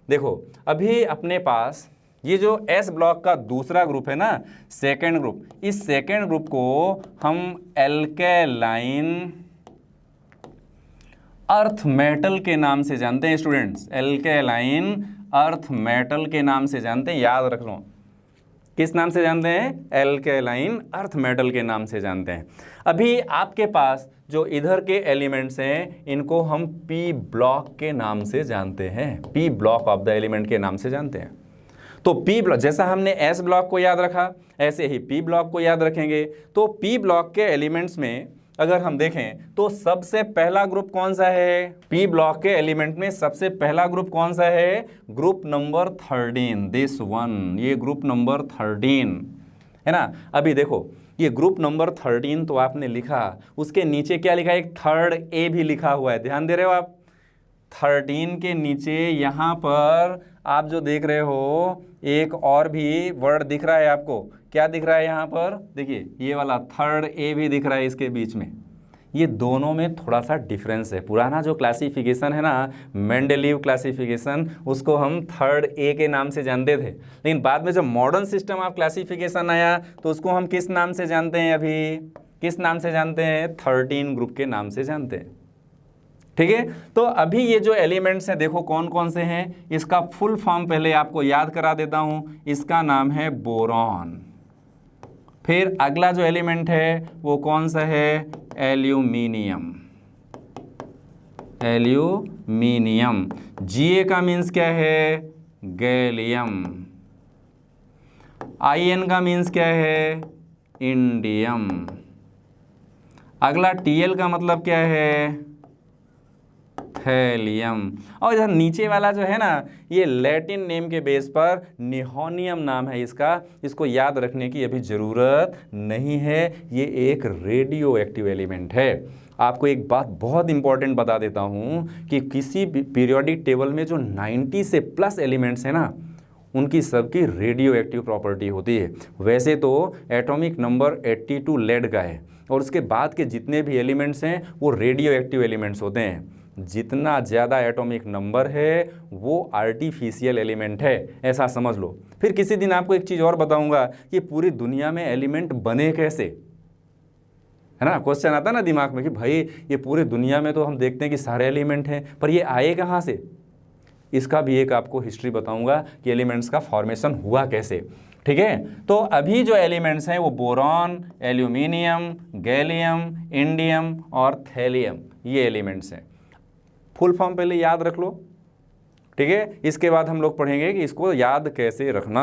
देखो अभी अपने पास ये जो एस ब्लॉक का दूसरा ग्रुप है ना, सेकेंड ग्रुप, इस सेकेंड ग्रुप को हम एल्केलाइन अर्थ मेटल के नाम से जानते हैं स्टूडेंट्स। एल्केलाइन अर्थ मेटल के नाम से जानते हैं, याद रख लो। किस नाम से जानते हैं? एल्केलाइन अर्थ मेटल के नाम से जानते हैं। अभी आपके पास जो इधर के एलिमेंट्स हैं इनको हम पी ब्लॉक के नाम से जानते हैं, P block of the element के नाम से जानते हैं। तो पी ब्लॉक, जैसा हमने एस ब्लॉक को याद रखा ऐसे ही पी ब्लॉक को याद रखेंगे। तो पी ब्लॉक के एलिमेंट्स में अगर हम देखें तो सबसे पहला ग्रुप कौन सा है? पी ब्लॉक के एलिमेंट में सबसे पहला ग्रुप कौन सा है? ग्रुप नंबर 13, दिस वन, ये ग्रुप नंबर 13 है ना। अभी देखो ये ग्रुप नंबर 13 तो आपने लिखा, उसके नीचे क्या लिखा है? एक थर्ड ए भी लिखा हुआ है, ध्यान दे रहे हो आप? 13 के नीचे यहाँ पर आप जो देख रहे हो एक और भी वर्ड दिख रहा है आपको। क्या दिख रहा है यहाँ पर? देखिए ये वाला थर्ड ए भी दिख रहा है इसके बीच में। ये दोनों में थोड़ा सा डिफरेंस है। पुराना जो क्लासिफिकेशन है ना, मेंडेलीव क्लासिफिकेशन, उसको हम थर्ड ए के नाम से जानते थे, लेकिन बाद में जब मॉडर्न सिस्टम ऑफ क्लासिफिकेशन आया तो उसको हम किस नाम से जानते हैं? अभी किस नाम से जानते हैं? 13 ग्रुप के नाम से जानते हैं। ठीक है, तो अभी ये जो एलिमेंट्स हैं देखो कौन कौन से हैं। इसका फुल फॉर्म पहले आपको याद करा देता हूं, इसका नाम है बोरॉन। फिर अगला जो एलिमेंट है वो कौन सा है? एल्यूमिनियम। एल्यूमिनियम। Ga का मीन्स क्या है? गैलियम। In का मीन्स क्या है? इंडियम। अगला Tl का मतलब क्या है? थैलियम। और इधर नीचे वाला जो है ना, ये लैटिन नेम के बेस पर निहोनियम नाम है इसका, इसको याद रखने की अभी ज़रूरत नहीं है। ये एक रेडियो एक्टिव एलिमेंट है। आपको एक बात बहुत इंपॉर्टेंट बता देता हूँ कि किसी भी पीरियोडिक टेबल में जो 90 से प्लस एलिमेंट्स हैं ना, उनकी सबकी रेडियो एक्टिव प्रॉपर्टी होती है। वैसे तो एटॉमिक नंबर 82 लेड का है और उसके बाद के जितने भी एलिमेंट्स हैं वो रेडियो एक्टिव एलिमेंट्स होते हैं। जितना ज़्यादा एटॉमिक नंबर है वो आर्टिफिशियल एलिमेंट है, ऐसा समझ लो। फिर किसी दिन आपको एक चीज़ और बताऊंगा कि पूरी दुनिया में एलिमेंट बने कैसे, है ना। क्वेश्चन आता है ना दिमाग में कि भाई ये पूरी दुनिया में तो हम देखते हैं कि सारे एलिमेंट हैं, पर ये आए कहाँ से? इसका भी एक आपको हिस्ट्री बताऊंगा कि एलिमेंट्स का फॉर्मेशन हुआ कैसे। ठीक है, तो अभी जो एलिमेंट्स हैं वो बोरॉन, एल्यूमिनियम, गैलियम, इंडियम और थैलियम, ये एलिमेंट्स हैं। फुल फॉर्म पहले याद रख लो, ठीक है। इसके बाद हम लोग पढ़ेंगे कि इसको याद कैसे रखना।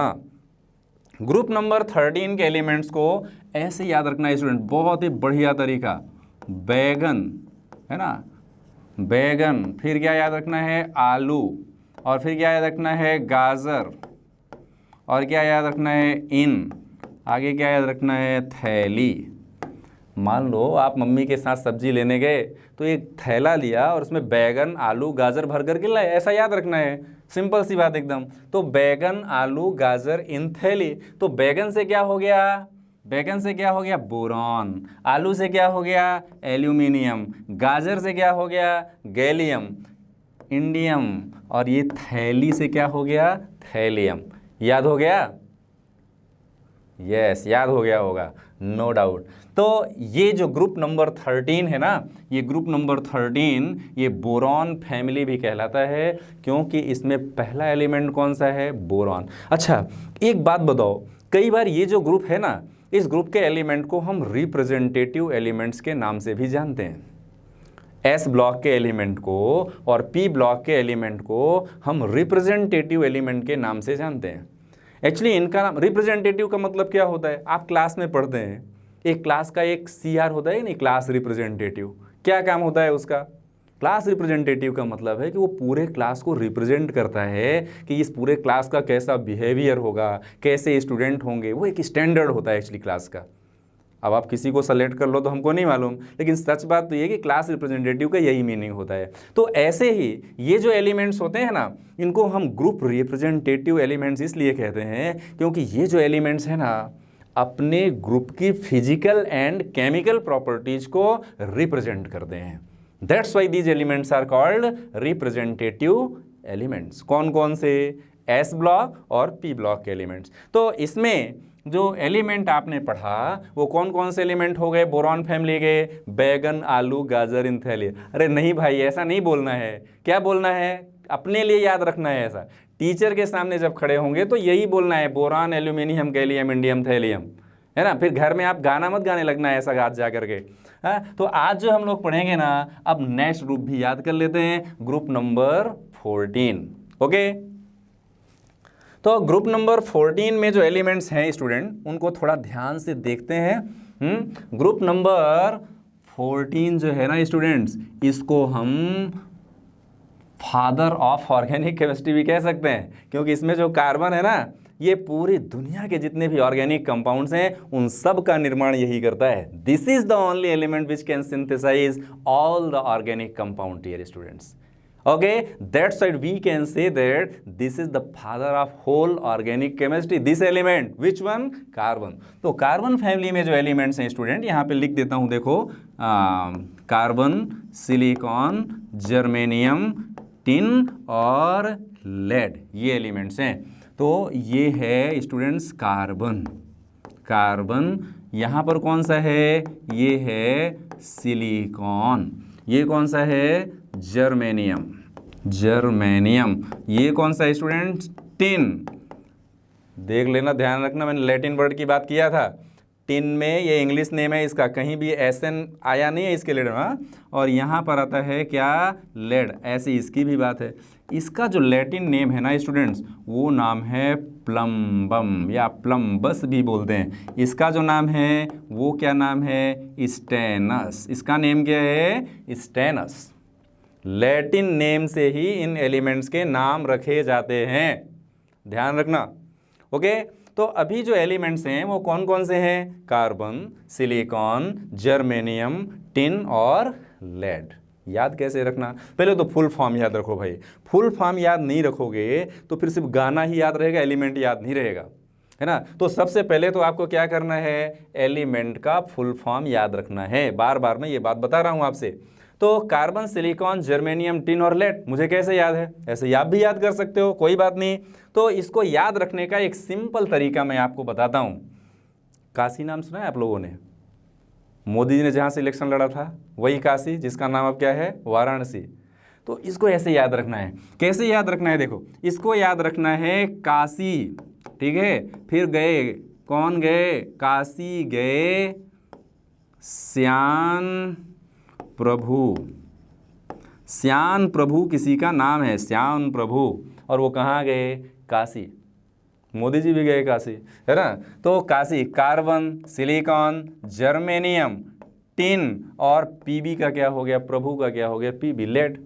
ग्रुप नंबर 13 के एलिमेंट्स को ऐसे याद रखना है स्टूडेंट, बहुत ही बढ़िया तरीका। बैगन, है ना, बैगन। फिर क्या याद रखना है? आलू। और फिर क्या याद रखना है? गाजर। और क्या याद रखना है? इन। आगे क्या याद रखना है? थैली। मान लो आप मम्मी के साथ सब्जी लेने गए तो एक थैला लिया और उसमें बैगन, आलू, गाजर भर कर के लाए, ऐसा याद रखना है। सिंपल सी बात एकदम। तो बैगन, आलू, गाजर इन थैली। तो बैगन से क्या हो गया? बैगन से क्या हो गया? बोरॉन। आलू से क्या हो गया? एल्यूमिनियम। गाजर से क्या हो गया? Gallium, indium. और ये थैली से क्या हो गया? थैलियम। याद हो गया? यस, याद हो गया होगा, नो डाउट। तो ये जो ग्रुप नंबर 13 है ना, ये ग्रुप नंबर 13 ये बोरॉन फैमिली भी कहलाता है, क्योंकि इसमें पहला एलिमेंट कौन सा है? बोरॉन। अच्छा एक बात बताओ, कई बार ये जो ग्रुप है ना, इस ग्रुप के एलिमेंट को हम रिप्रेजेंटेटिव एलिमेंट्स के नाम से भी जानते हैं। एस ब्लॉक के एलिमेंट को और पी ब्लॉक के एलिमेंट को हम रिप्रेजेंटेटिव एलिमेंट के नाम से जानते हैं। एक्चुअली इनका नाम, रिप्रेजेंटेटिव का मतलब क्या होता है? आप क्लास में पढ़ते हैं, एक क्लास का एक CR होता है नहीं, क्लास रिप्रेजेंटेटिव। क्या काम होता है उसका? क्लास रिप्रेजेंटेटिव का मतलब है कि वो पूरे क्लास को रिप्रेजेंट करता है कि इस पूरे क्लास का कैसा बिहेवियर होगा, कैसे स्टूडेंट होंगे। वो एक स्टैंडर्ड होता है एक्चुअली क्लास का। अब आप किसी को सेलेक्ट कर लो तो हमको नहीं मालूम, लेकिन सच बात तो ये कि क्लास रिप्रेजेंटेटिव का यही मीनिंग होता है। तो ऐसे ही ये जो एलिमेंट्स होते हैं ना, इनको हम ग्रुप रिप्रेजेंटेटिव एलिमेंट्स इसलिए कहते हैं क्योंकि ये जो एलिमेंट्स हैं ना, अपने ग्रुप की फिजिकल एंड केमिकल प्रॉपर्टीज को रिप्रेजेंट करते हैं। That's why these elements are called representative elements. कौन कौन से? एस ब्लॉक और पी ब्लॉक के एलिमेंट्स। तो इसमें जो एलिमेंट आपने पढ़ा वो कौन कौन से एलिमेंट हो गए बोरॉन फैमिली के? बैगन, आलू, गाजर, इनथैली। अरे नहीं भाई, ऐसा नहीं बोलना है। क्या बोलना है? अपने लिए याद रखना है ऐसा। टीचर के सामने जब खड़े होंगे तो यही बोलना है, boron, aluminium, gallium, indium, thallium, है ना। फिर घर में आप गाना मत गाने लगना है ऐसा आज जा करके। हाँ, तो आज जो हम लोग पढ़ेंगे ना, अब नेक्स्ट ग्रुप भी याद कर लेते हैं, ग्रुप नंबर 14। ओके, तो ग्रुप नंबर 14 में जो एलिमेंट्स हैं स्टूडेंट, उनको थोड़ा ध्यान से देखते हैं। ग्रुप नंबर 14 जो है ना स्टूडेंट्स, इसको हम फादर ऑफ ऑर्गेनिक केमिस्ट्री भी कह सकते हैं, क्योंकि इसमें जो कार्बन है ना, ये पूरी दुनिया के जितने भी ऑर्गेनिक कंपाउंड्स हैं उन सब का निर्माण यही करता है। This is the only element which can synthesize all the organic compound dear students. Okay, that's why we can say that this is the father of whole organic chemistry. This element, which one? Carbon. तो carbon family में जो elements हैं student, यहाँ पे लिख देता हूँ, देखो, कार्बन, सिलिकॉन, जर्मेनियम, टिन और लेड, ये एलिमेंट्स हैं। तो ये है स्टूडेंट्स कार्बन। कार्बन यहाँ पर कौन सा है? ये है सिलिकॉन। ये कौन सा है? जर्मेनियम। जर्मेनियम। ये कौन सा है स्टूडेंट्स? टिन। देख लेना, ध्यान रखना, मैंने लैटिन वर्ड की बात किया था। टिन में ये इंग्लिश नेम है इसका, कहीं भी एसएन आया नहीं है इसके लेड में। और यहाँ पर आता है क्या? लेड। ऐसी इसकी भी बात है। इसका जो लैटिन नेम है ना स्टूडेंट्स, वो नाम है प्लम्बम या प्लम्बस भी बोलते हैं। इसका जो नाम है वो क्या नाम है? स्टेनस। इसका नेम क्या है? स्टेनस। लैटिन नेम से ही इन एलिमेंट्स के नाम रखे जाते हैं, ध्यान रखना। ओके, तो अभी जो एलिमेंट्स हैं वो कौन कौन से हैं? कार्बन, सिलिकॉन, जर्मेनियम, टिन और लेड। याद कैसे रखना? पहले तो फुल फॉर्म याद रखो भाई। फुल फॉर्म याद नहीं रखोगे तो फिर सिर्फ गाना ही याद रहेगा, एलिमेंट याद नहीं रहेगा, है ना। तो सबसे पहले तो आपको क्या करना है? एलिमेंट का फुल फॉर्म याद रखना है। बार बार मैं ये बात बता रहा हूँ आपसे। तो कार्बन, सिलिकॉन, जर्मेनियम, टिन और लेड मुझे कैसे याद है? ऐसे आप भी याद कर सकते हो, कोई बात नहीं। तो इसको याद रखने का एक सिंपल तरीका मैं आपको बताता हूँ। काशी नाम सुना है आप लोगों ने? मोदी जी ने जहाँ से इलेक्शन लड़ा था वही काशी, जिसका नाम अब क्या है? वाराणसी। तो इसको ऐसे याद रखना है। कैसे याद रखना है? देखो, इसको याद रखना है काशी, ठीक है। फिर गए, कौन गए? काशी गए श्यान प्रभु। श्यान प्रभु किसी का नाम है, श्यान प्रभु। और वो कहाँ गए? काशी। मोदी जी भी गए काशी, है ना। तो Kashi, carbon, silicon, germanium, tin और पीबी का क्या हो गया? प्रभु का क्या हो गया? PB, lead.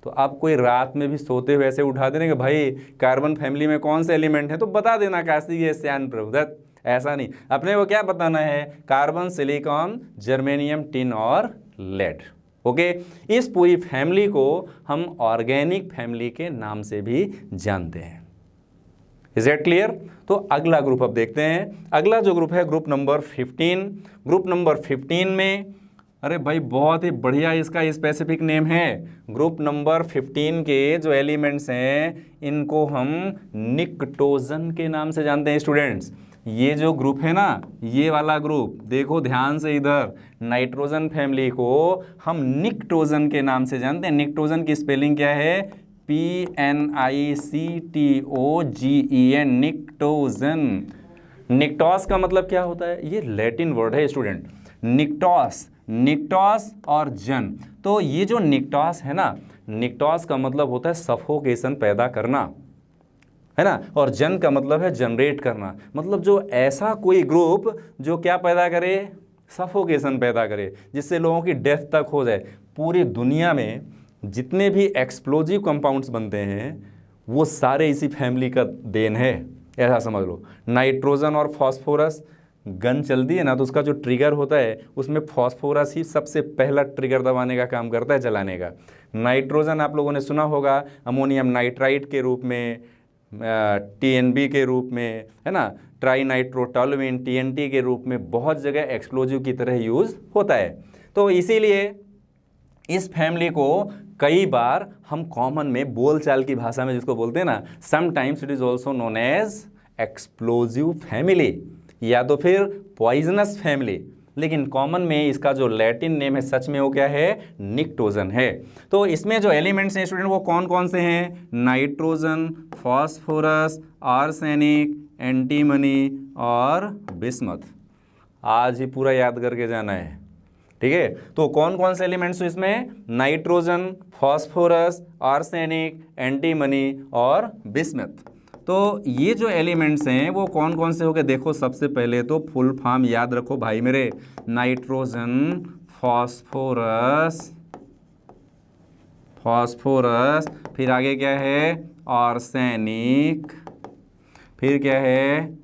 तो आप कोई रात में भी सोते हुए ऐसे उठा देने कि भाई कार्बन फैमिली में कौन से एलिमेंट है, तो बता देना काशी के श्यान प्रभु। दत्त ऐसा नहीं, अपने को क्या बताना है? कार्बन, सिलिकॉन, जर्मेनियम, टिन और लेड। ओके, इस पूरी फैमिली को हम ऑर्गेनिक फैमिली के नाम से भी जानते हैं। Is it clear? तो अगला ग्रुप अब देखते हैं। अगला जो ग्रुप है ग्रुप नंबर 15। ग्रुप नंबर 15 में, अरे भाई बहुत ही बढ़िया इसका स्पेसिफिक नेम है। ग्रुप नंबर 15 के जो एलिमेंट्स हैं इनको हम निकटोजन के नाम से जानते हैं स्टूडेंट्स। ये जो ग्रुप है ना, ये वाला ग्रुप, देखो ध्यान से इधर, नाइट्रोजन फैमिली को हम निकटोजन के नाम से जानते हैं। निकटोजन की स्पेलिंग क्या है? PNICTOGEN, निकटोजन। निकटॉस का मतलब क्या होता है? ये लैटिन वर्ड है स्टूडेंट, निकटॉस, निकटॉस और जन। तो ये जो निकटॉस है ना, निकटॉस का मतलब होता है सफोकेशन पैदा करना, है ना। और जन का मतलब है जनरेट करना, मतलब जो ऐसा कोई ग्रुप जो क्या पैदा करे? सफोकेशन पैदा करे, जिससे लोगों की डेथ तक हो जाए। पूरी दुनिया में जितने भी एक्सप्लोजिव कंपाउंड्स बनते हैं वो सारे इसी फैमिली का देन है, ऐसा समझ लो। नाइट्रोजन और फॉस्फोरस, गन चलती है ना तो उसका जो ट्रिगर होता है उसमें फॉस्फोरस ही सबसे पहला ट्रिगर दबाने का काम करता है, जलाने का। नाइट्रोजन आप लोगों ने सुना होगा अमोनियम नाइट्राइट के रूप में, TNB के रूप में, है ना, ट्राई नाइट्रोटोलुइन TNT के रूप में बहुत जगह एक्सप्लोजिव की तरह यूज़ होता है। तो इसीलिए इस फैमिली को कई बार हम कॉमन में बोलचाल की भाषा में जिसको बोलते हैं ना, sometimes it is also known as explosive family या तो फिर पॉइजनस फैमिली, लेकिन कॉमन में इसका जो लैटिन नेम है सच में वो क्या है, निक्टोजन है। तो इसमें जो एलिमेंट्स हैं स्टूडेंट वो कौन कौन से हैं, नाइट्रोजन, फॉस्फोरस, आर्सेनिक, एंटीमनी और बिस्मथ। आज ही पूरा याद करके जाना है, ठीक है। तो कौन कौन से एलिमेंट्स हैं इसमें, नाइट्रोजन, फॉस्फोरस, आर्सेनिक, एंटीमनी और बिस्मथ। तो ये जो एलिमेंट्स हैं वो कौन कौन से हो गए, देखो सबसे पहले तो फुल फॉर्म याद रखो भाई मेरे, नाइट्रोजन, फॉस्फोरस, फिर आगे क्या है, आर्सेनिक, फिर क्या है,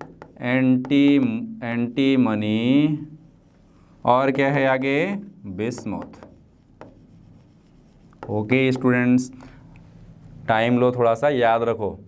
एंटीमनी, और क्या है आगे, बिस्मथ। ओके स्टूडेंट्स, टाइम लो थोड़ा सा, याद रखो,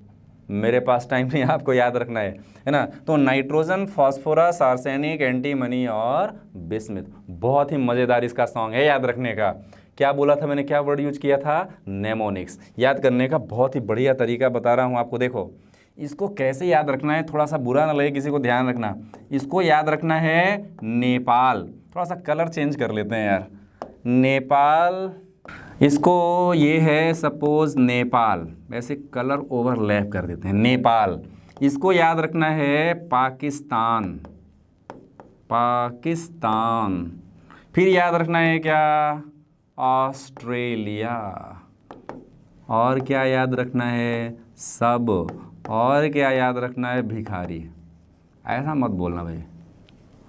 मेरे पास टाइम नहीं, आपको याद रखना है ना। तो नाइट्रोजन, फॉस्फोरस, आर्सेनिक, एंटीमनी और बिस्मथ। बहुत ही मज़ेदार इसका सॉन्ग है याद रखने का। क्या बोला था मैंने, क्या वर्ड यूज किया था, नेमोनिक्स। याद करने का बहुत ही बढ़िया तरीका बता रहा हूँ आपको। देखो इसको कैसे याद रखना है, थोड़ा सा बुरा ना लगे किसी को, ध्यान रखना। इसको याद रखना है नेपाल, थोड़ा सा कलर चेंज कर लेते हैं यार, नेपाल, इसको ये है सपोज नेपाल, वैसे कलर ओवरलैप कर देते हैं, नेपाल। इसको याद रखना है पाकिस्तान, फिर याद रखना है क्या, ऑस्ट्रेलिया, और क्या याद रखना है, सब, और क्या याद रखना है, भिखारी। ऐसा मत बोलना भाई,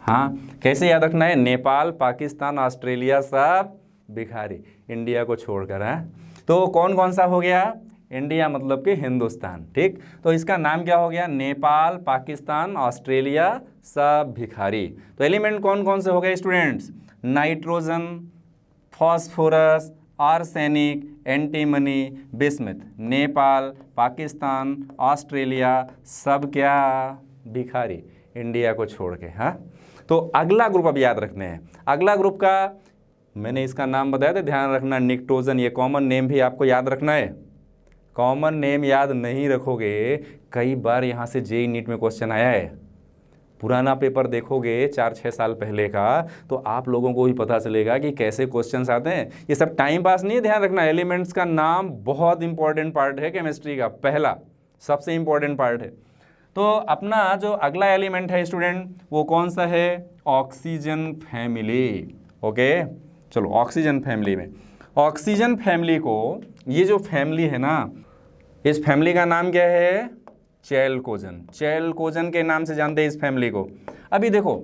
हाँ कैसे याद रखना है, नेपाल, पाकिस्तान, ऑस्ट्रेलिया, सब, भिखारी, इंडिया को छोड़कर है। तो कौन कौन सा हो गया, इंडिया मतलब कि हिंदुस्तान, ठीक। तो इसका नाम क्या हो गया, नेपाल, पाकिस्तान, ऑस्ट्रेलिया, सब, भिखारी। तो एलिमेंट कौन कौन से हो गए students, nitrogen, phosphorus, arsenic, antimony, bismuth, Nepal, Pakistan, Australia, सब क्या, भिखारी, इंडिया को छोड़ के। हाँ, तो अगला ग्रुप अब याद रखने हैं। अगला ग्रुप का मैंने इसका नाम बताया था, ध्यान रखना, निक्टोजन। ये कॉमन नेम भी आपको याद रखना है। कॉमन नेम याद नहीं रखोगे, कई बार यहाँ से जेईई नीट में क्वेश्चन आया है, पुराना पेपर देखोगे 4-6 साल पहले का, तो आप लोगों को भी पता चलेगा कि कैसे क्वेश्चंस आते हैं। ये सब टाइम पास नहीं है, ध्यान रखना। एलिमेंट्स का नाम बहुत इंपॉर्टेंट पार्ट है केमिस्ट्री का, पहला सबसे इंपॉर्टेंट पार्ट है। तो अपना जो अगला एलिमेंट है स्टूडेंट वो कौन सा है, ऑक्सीजन फैमिली। ओके, चलो ऑक्सीजन फैमिली में, ऑक्सीजन फैमिली को, ये जो फैमिली है ना, इस फैमिली का नाम क्या है, चैलकोजन। चैलकोजन के नाम से जानते हैं इस फैमिली को। अभी देखो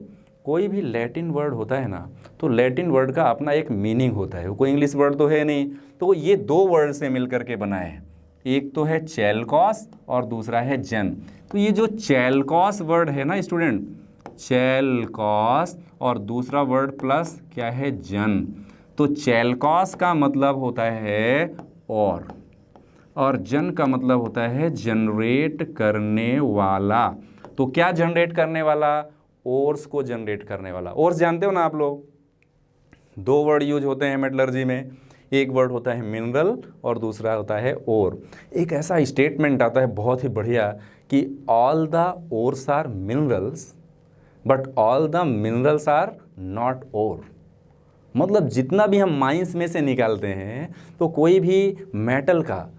कोई भी लैटिन वर्ड होता है ना, तो लैटिन वर्ड का अपना एक मीनिंग होता है, कोई इंग्लिश वर्ड तो है नहीं। तो ये दो वर्ड से मिलकर के बना है, एक तो है चैलकॉस और दूसरा है जन। तो ये जो चैलकॉस वर्ड है ना स्टूडेंट, चैलकॉस और दूसरा वर्ड प्लस क्या है, जन। तो चैलकॉस का मतलब होता है और जन का मतलब होता है जनरेट करने वाला। तो क्या जनरेट करने वाला, ओर्स को जनरेट करने वाला। ओर्स जानते हो ना आप लोग, दो वर्ड यूज होते हैं मेटलर्जी में, एक वर्ड होता है मिनरल और दूसरा होता है ओर। एक ऐसा स्टेटमेंट आता है बहुत ही बढ़िया कि all the ores are minerals but all the minerals are not ore. मतलब जितना भी हम माइंस में से निकालते हैं, तो कोई भी मेटल का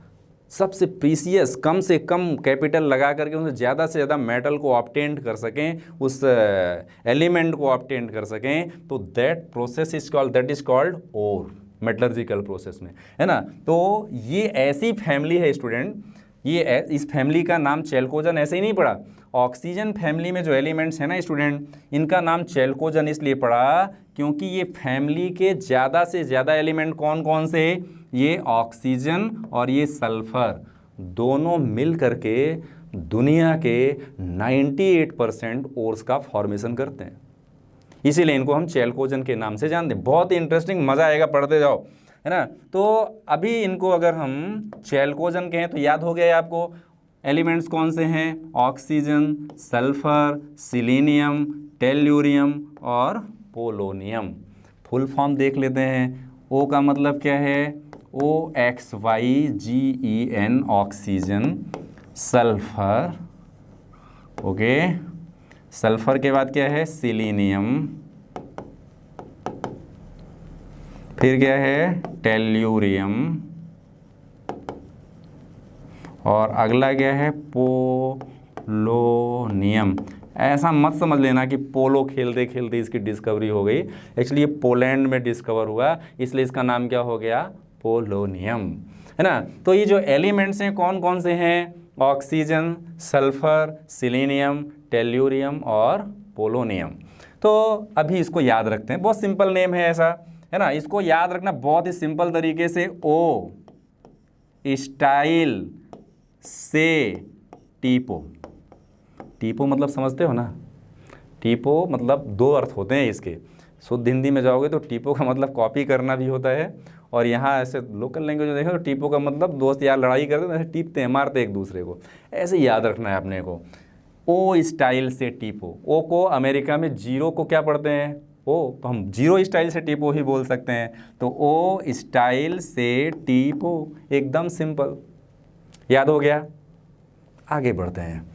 सबसे प्रीसियस, कम से कम कैपिटल लगा करके उनसे ज़्यादा से ज़्यादा मेटल को ऑब्टेन कर सकें, उस एलिमेंट को ऑब्टेन कर सकें, तो that process is called, that is called ore, metallurgical process में, है ना। तो ये ऐसी फैमिली है स्टूडेंट, ये इस फैमिली का नाम चैलकोजन ऐसे ही नहीं पड़ा। ऑक्सीजन फैमिली में जो एलिमेंट्स हैं ना स्टूडेंट, इनका नाम चैलकोजन इसलिए पड़ा क्योंकि ये फैमिली के ज़्यादा से ज़्यादा एलिमेंट कौन कौन से, ये ऑक्सीजन और ये सल्फर दोनों मिल करके दुनिया के 98% ओर्स का फॉर्मेशन करते हैं, इसीलिए इनको हम चैलकोजन के नाम से जानते हैं। बहुत ही इंटरेस्टिंग, मज़ा आएगा, पढ़ते जाओ, है ना। तो अभी इनको अगर हम चैलकोजन कहें तो याद हो गया आपको, एलिमेंट्स कौन से हैं, ऑक्सीजन, सल्फर, सिलीनियम, टेल्यूरियम और पोलोनियम। फुल फॉर्म देख लेते हैं। ओ का मतलब क्या है, OXYGEN oxygen, sulphur, okay, sulphur के बाद क्या है सिलीनियम, फिर क्या है टेल्यूरियम, और अगला क्या है पोलोनियम। ऐसा मत समझ लेना कि पोलो खेलते खेलते इसकी डिस्कवरी हो गई, एक्चुअली ये पोलैंड में डिस्कवर हुआ, इसलिए इसका नाम क्या हो गया पोलोनियम, है ना। तो ये जो एलिमेंट्स हैं कौन कौन से हैं, ऑक्सीजन, सल्फर, सिलीनियम, टेल्यूरियम और पोलोनियम। तो अभी इसको याद रखते हैं, बहुत सिंपल नेम है ऐसा, है ना। इसको याद रखना बहुत ही सिंपल तरीके से, ओ स्टाइल से टीपो। टीपो मतलब समझते हो ना, टीपो मतलब दो अर्थ होते हैं इसके, शुद्ध हिंदी में जाओगे तो टीपो का मतलब कॉपी करना भी होता है, और यहाँ ऐसे लोकल लैंग्वेज में देखें तो टीपो का मतलब दोस्त यार लड़ाई करते हैं ऐसे टीपते हैं, मारते हैं एक दूसरे को, ऐसे याद रखना है अपने को। ओ स्टाइल से टीपो, ओ को अमेरिका में जीरो को क्या पढ़ते हैं ओ, तो हम जीरो स्टाइल से टीपो ही बोल सकते हैं, तो ओ स्टाइल से टीपो, एकदम सिंपल, याद हो गया। आगे बढ़ते हैं,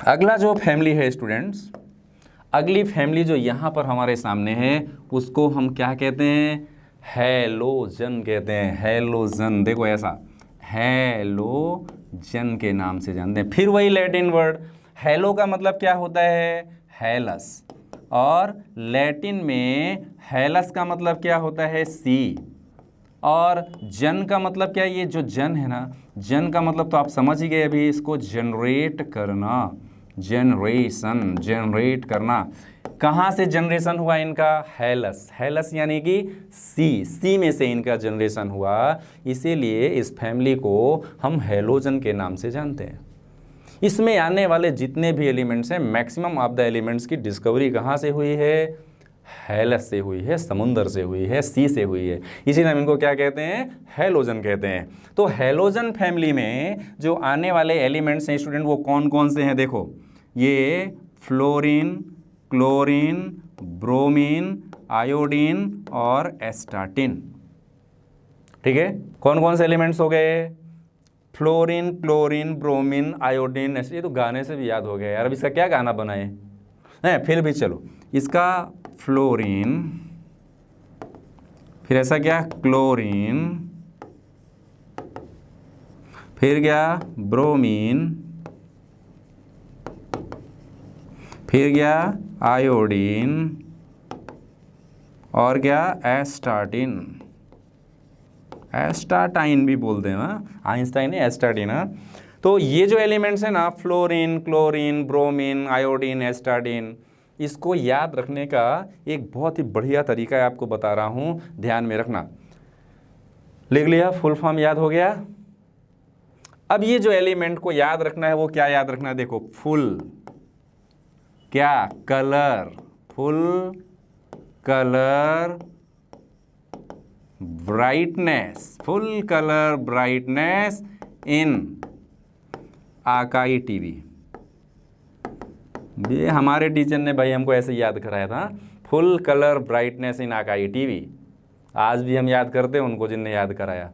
अगला जो फैमिली है स्टूडेंट्स, अगली फैमिली जो यहाँ पर हमारे सामने है उसको हम क्या कहते हैं, हैलोजन कहते हैं, हैलोजन। देखो ऐसा हैलोजन के नाम से जानते हैं, फिर वही लैटिन वर्ड, हैलो का मतलब क्या होता है हेलस, और लैटिन में हेलस का मतलब क्या होता है सी, और जन का मतलब क्या है, ये जो जन है ना, जन का मतलब तो आप समझ ही गए अभी, इसको जनरेट करना, जनरेशन, जनरेट करना। कहाँ से जनरेशन हुआ इनका, हेलस, हेलस यानी कि सी में से इनका जनरेशन हुआ, इसीलिए इस फैमिली को हम हैलोजन के नाम से जानते हैं। इसमें आने वाले जितने भी एलिमेंट्स हैं, मैक्सिमम ऑफ द एलिमेंट्स की डिस्कवरी कहाँ से हुई है, हेलस से हुई है, समुंदर से हुई है, सी से हुई है, इसीलिए हम इनको क्या कहते हैं, हैलोजन कहते हैं। तो हैलोजन फैमिली में जो आने वाले एलिमेंट्स हैं स्टूडेंट वो कौन कौन से हैं, देखो ये फ्लोरीन, क्लोरीन, ब्रोमीन, आयोडीन और एस्टाटिन, ठीक है। कौन कौन से एलिमेंट्स हो गए, फ्लोरीन, क्लोरीन, ब्रोमीन, आयोडीन, ये तो गाने से भी याद हो गया यार, अब इसका क्या गाना बनाए हैं, फिर भी चलो, इसका फ्लोरीन, फिर ऐसा क्या क्लोरीन, फिर क्या ब्रोमीन, फिर क्या आयोडीन, और क्या एस्टाटिन, एस्टाटाइन भी बोलते हैं ना, आइंस्टाइन है एस्टाटिन। तो ये जो एलिमेंट्स हैं ना, फ्लोरीन, क्लोरीन, ब्रोमीन, आयोडीन, एस्टाटिन, इसको याद रखने का एक बहुत ही बढ़िया तरीका है, आपको बता रहा हूँ, ध्यान में रखना। लिख लिया, फुल फॉर्म याद हो गया। अब ये जो एलिमेंट को याद रखना है वो क्या याद रखना है, देखो फुल क्या colour, full colour brightness, full colour brightness in Akai TV. ये हमारे टीचर ने भाई हमको ऐसे याद कराया था, full colour brightness in Akai TV. आज भी हम याद करते हैं उनको जिनने याद कराया,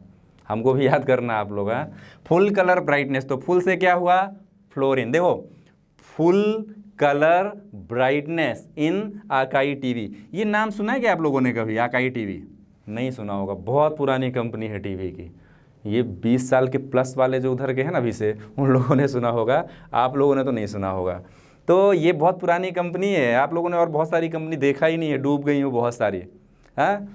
हमको भी याद करना आप लोग। फुल कलर ब्राइटनेस, तो फुल से क्या हुआ फ्लोरीन, देखो full colour brightness in Akai TV. ये नाम सुना है क्या आप लोगों ने कभी, आकाई टीवी? नहीं सुना होगा, बहुत पुरानी कंपनी है टीवी की। ये 20 साल के प्लस वाले जो उधर के हैं ना अभी से, उन लोगों ने सुना होगा, आप लोगों ने तो नहीं सुना होगा। तो ये बहुत पुरानी कंपनी है, आप लोगों ने और बहुत सारी कंपनी देखा ही नहीं है, डूब गई हो बहुत सारी, हाँ।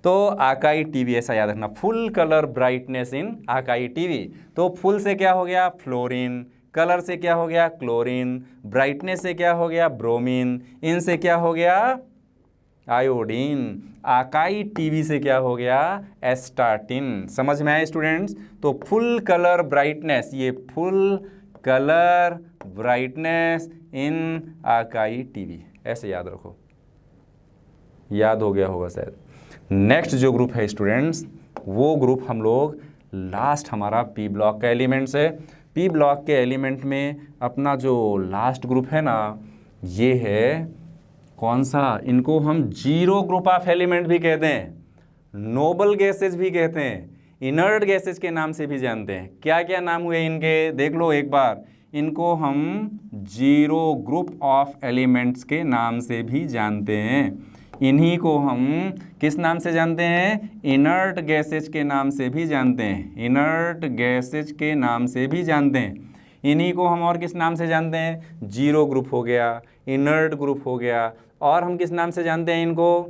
तो आकाई टीवी ऐसा याद रखना, full colour brightness in Akai TV. तो फुल से क्या हो गया फ्लोरीन, कलर से क्या हो गया क्लोरीन, ब्राइटनेस से क्या हो गया ब्रोमीन, इन से क्या हो गया आयोडीन, आकाई टीवी से क्या हो गया एस्टाटिन। समझ में आए स्टूडेंट्स? तो फुल कलर ब्राइटनेस, ये full colour brightness in Akai TV, ऐसे याद रखो, याद हो गया होगा शायद। नेक्स्ट जो ग्रुप है स्टूडेंट्स, वो ग्रुप हम लोग लास्ट हमारा पी ब्लॉक का एलिमेंट्स है। पी ब्लॉक के एलिमेंट में अपना जो लास्ट ग्रुप है ना, ये है कौन सा, इनको हम जीरो ग्रुप ऑफ एलिमेंट भी कहते हैं। नोबल गैसेज भी कहते हैं, इनर्ट गैसेज के नाम से भी जानते हैं। क्या क्या नाम हुए इनके, देख लो एक बार। इनको हम जीरो ग्रुप ऑफ एलिमेंट्स के नाम से भी जानते हैं। इन्हीं को हम किस नाम से जानते हैं, इनर्ट गैसेज के नाम से भी जानते हैं, इनर्ट गैसेज के नाम से भी जानते हैं। इन्हीं को हम और किस नाम से जानते हैं, जीरो ग्रुप हो गया, इनर्ट ग्रुप हो गया, और हम किस नाम से जानते हैं इनको,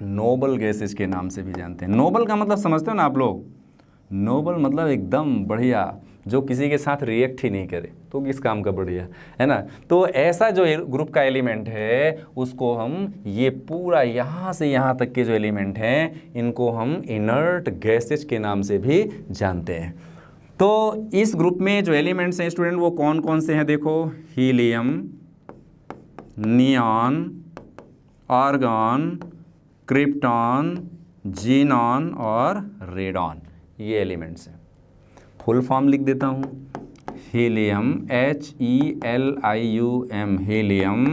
नोबल गैसेज के नाम से भी जानते हैं। नोबल का मतलब समझते हो ना आप लोग, नोबल मतलब एकदम बढ़िया, जो किसी के साथ रिएक्ट ही नहीं करे, तो किस काम का बढ़िया, है ना। तो ऐसा जो ग्रुप का एलिमेंट है उसको हम, ये पूरा यहाँ से यहाँ तक के जो एलिमेंट हैं इनको हम इनर्ट गैसेज के नाम से भी जानते हैं। तो इस ग्रुप में जो एलिमेंट्स हैं स्टूडेंट वो कौन कौन से हैं, देखो, helium, neon, argon, krypton, xenon और रेडॉन, ये एलिमेंट्स हैं। फुल फॉर्म लिख देता हूँ, हीलियम HELIUM हीलियम,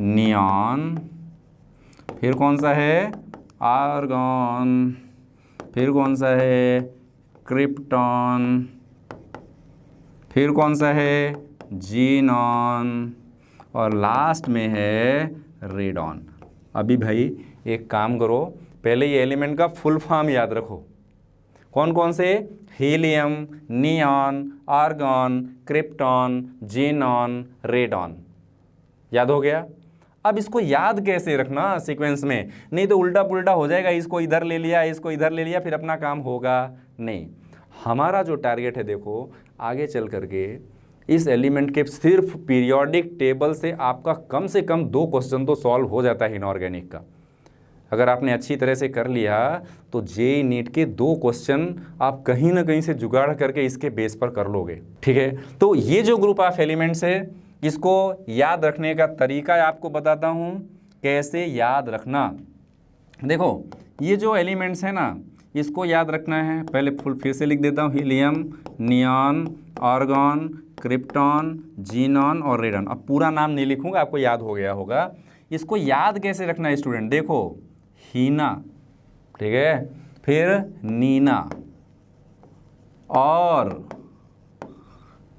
नियॉन, फिर कौन सा है, आर्गॉन, फिर कौन सा है, क्रिप्टॉन, फिर कौन सा है, जीनॉन, और लास्ट में है रेडॉन। अभी भाई एक काम करो, पहले ये एलिमेंट का फुल फॉर्म याद रखो। कौन कौन से, helium, neon, argon, krypton, xenon, radon, याद हो गया। अब इसको याद कैसे रखना सीक्वेंस में, नहीं तो उल्टा पुल्टा हो जाएगा, इसको इधर ले लिया, इसको इधर ले लिया, फिर अपना काम होगा नहीं। हमारा जो टारगेट है, देखो आगे चल करके इस एलिमेंट के सिर्फ पीरियोडिक टेबल से आपका कम से कम 2 क्वेश्चन तो सॉल्व हो जाता है इनऑर्गेनिक का। अगर आपने अच्छी तरह से कर लिया तो जेईई नीट के 2 क्वेश्चन आप कहीं ना कहीं से जुगाड़ करके इसके बेस पर कर लोगे, ठीक है। तो ये जो ग्रुप ऑफ एलिमेंट्स है इसको याद रखने का तरीका आपको बताता हूँ कैसे याद रखना। देखो ये जो एलिमेंट्स हैं ना इसको याद रखना है, पहले फिर से लिख देता हूँ, helium, neon, argon, krypton, xenon और रेडॉन। अब पूरा नाम नहीं लिखूंगा, आपको याद हो गया होगा। इसको याद कैसे रखना है स्टूडेंट, देखो, हीना, ठीक है, फिर नीना और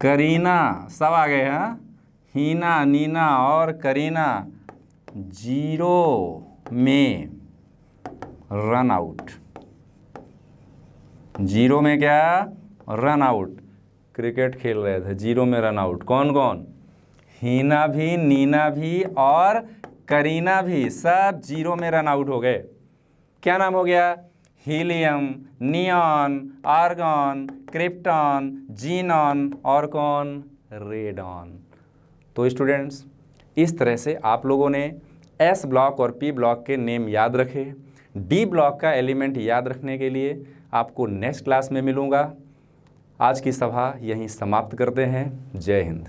करीना, सब आ गए हैं, हीना, नीना और करीना, जीरो में रन आउट, जीरो में क्या, रन आउट, क्रिकेट खेल रहे थे, जीरो में रन आउट, कौन कौन, हीना भी, नीना भी और करीना भी, सब जीरो में रन आउट हो गए। क्या नाम हो गया, helium, neon, argon, krypton, xenon और कौन, रेडॉन। तो स्टूडेंट्स इस तरह से आप लोगों ने एस ब्लॉक और पी ब्लॉक के नेम याद रखे। डी ब्लॉक का एलिमेंट याद रखने के लिए आपको नेक्स्ट क्लास में मिलूँगा। आज की सभा यहीं समाप्त करते हैं। जय हिंद।